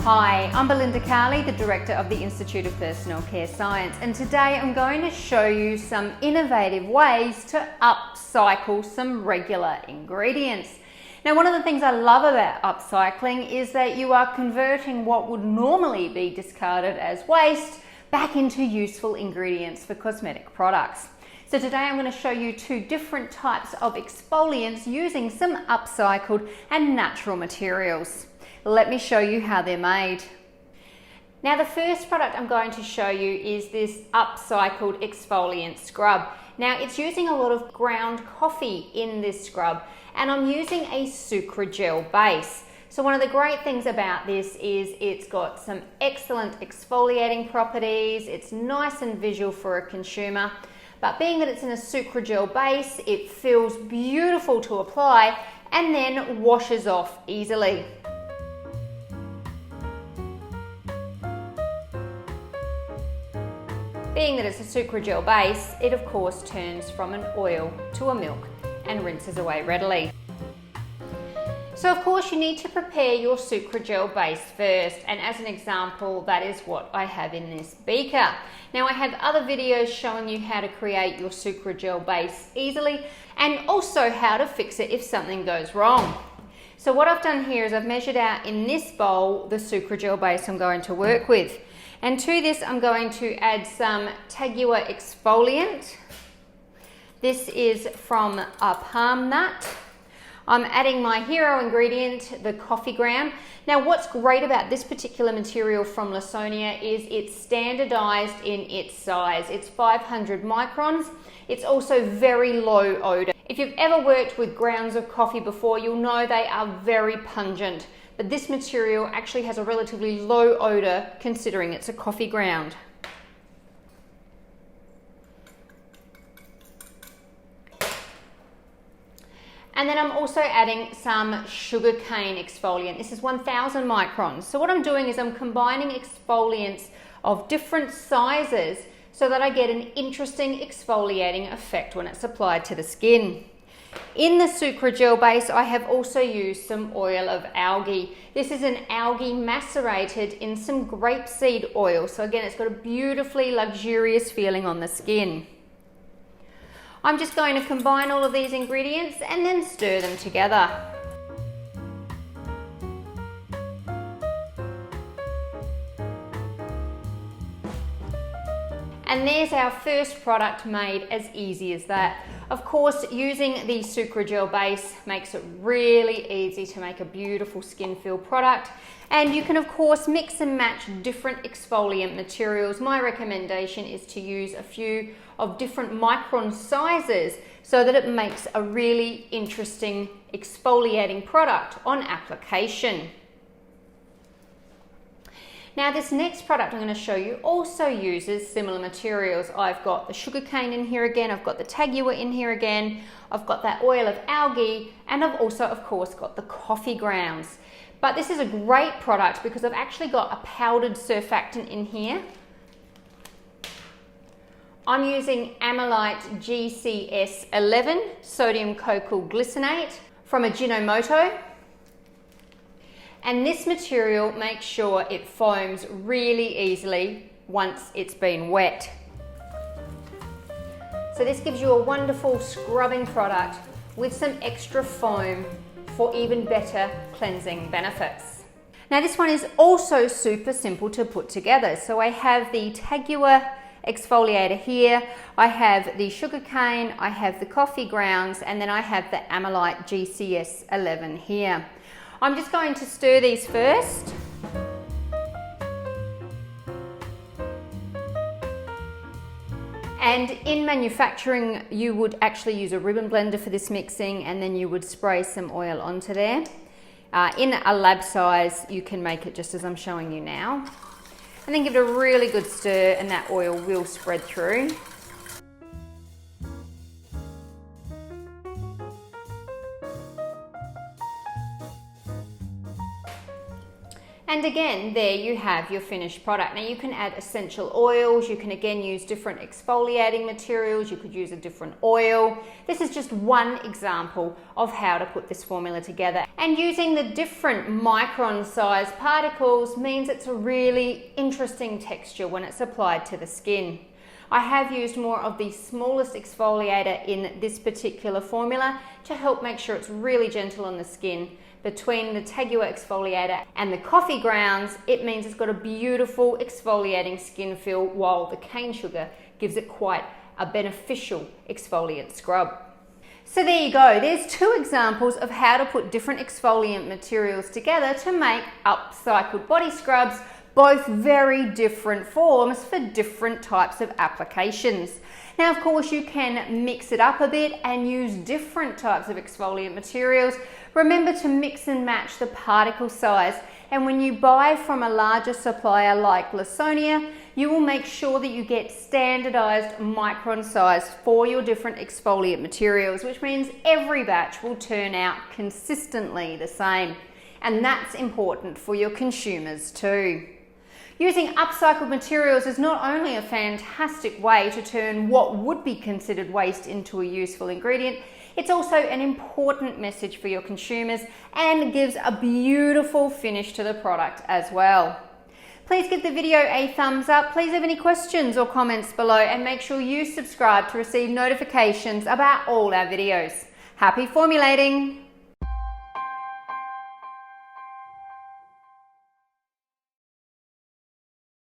Hi, I'm Belinda Carli, the Director of the Institute of Personal Care Science, and today I'm going to show you some innovative ways to upcycle some regular ingredients. Now, one of the things I love about upcycling is that you are converting what would normally be discarded as waste back into useful ingredients for cosmetic products. So today I'm going to show you two different types of exfoliants using some upcycled and natural materials. Let me show you how they're made. Now, the first product I'm going to show you is this upcycled exfoliant scrub. Now, it's using a lot of ground coffee in this scrub, and I'm using a sucragel base. So one of the great things about this is it's got some excellent exfoliating properties, it's nice and visual for a consumer, but being that it's in a sucragel base, it feels beautiful to apply and then washes off easily. Being that it's a sucragel base, it of course turns from an oil to a milk and rinses away readily. So of course you need to prepare your sucragel base first, and as an example, that is what I have in this beaker. Now, I have other videos showing you how to create your sucragel base easily and also how to fix it if something goes wrong. So what I've done here is I've measured out in this bowl the sucragel base I'm going to work with. And to this, I'm going to add some Tagua exfoliant. This is from a palm nut. I'm adding my hero ingredient, the coffee ground. Now, what's great about this particular material from Lawsonia is it's standardized in its size. It's 500 microns. It's also very low odor. If you've ever worked with grounds of coffee before, you'll know they are very pungent. But this material actually has a relatively low odor considering it's a coffee ground. And then I'm also adding some sugarcane exfoliant. This is 1000 microns. So what I'm doing is I'm combining exfoliants of different sizes so that I get an interesting exfoliating effect when it's applied to the skin. In the sucragel base, I have also used some oil of algae. This is an algae macerated in some grapeseed oil. So again, it's got a beautifully luxurious feeling on the skin. I'm just going to combine all of these ingredients and then stir them together. And there's our first product made as easy as that. Of course, using the sucragel base makes it really easy to make a beautiful skin feel product. And you can of course mix and match different exfoliant materials. My recommendation is to use a few of different micron sizes so that it makes a really interesting exfoliating product on application. Now, this next product I'm going to show you also uses similar materials. I've got the sugarcane in here again, I've got the Tagua in here again, I've got that oil of algae, and I've also of course got the coffee grounds. But this is a great product because I've actually got a powdered surfactant in here. I'm using Amylite GCS11 sodium cocoyl glycinate from Ajinomoto. And this material makes sure it foams really easily once it's been wet. So this gives you a wonderful scrubbing product with some extra foam for even better cleansing benefits. Now, this one is also super simple to put together. So I have the Tagua exfoliator here, I have the sugarcane, I have the coffee grounds, and then I have the Amylite GCS11 here. I'm just going to stir these first. And in manufacturing, you would actually use a ribbon blender for this mixing, and then you would spray some oil onto there. In a lab size, you can make it just as I'm showing you now. And then give it a really good stir and that oil will spread through. And again, there you have your finished product. Now you can add essential oils, you can again use different exfoliating materials, you could use a different oil. This is just one example of how to put this formula together. And using the different micron size particles means it's a really interesting texture when it's applied to the skin. I have used more of the smallest exfoliator in this particular formula to help make sure it's really gentle on the skin. Between the Tegua exfoliator and the coffee grounds, it means it's got a beautiful exfoliating skin feel, while the cane sugar gives it quite a beneficial exfoliant scrub. So there you go, there's two examples of how to put different exfoliant materials together to make upcycled body scrubs, both very different forms for different types of applications. Now, of course, you can mix it up a bit and use different types of exfoliant materials. Remember to mix and match the particle size, and when you buy from a larger supplier like Lasonia, you will make sure that you get standardized micron size for your different exfoliant materials, which means every batch will turn out consistently the same. And that's important for your consumers too. Using upcycled materials is not only a fantastic way to turn what would be considered waste into a useful ingredient, it's also an important message for your consumers and gives a beautiful finish to the product as well. Please give the video a thumbs up. Please have any questions or comments below, and make sure you subscribe to receive notifications about all our videos. Happy formulating!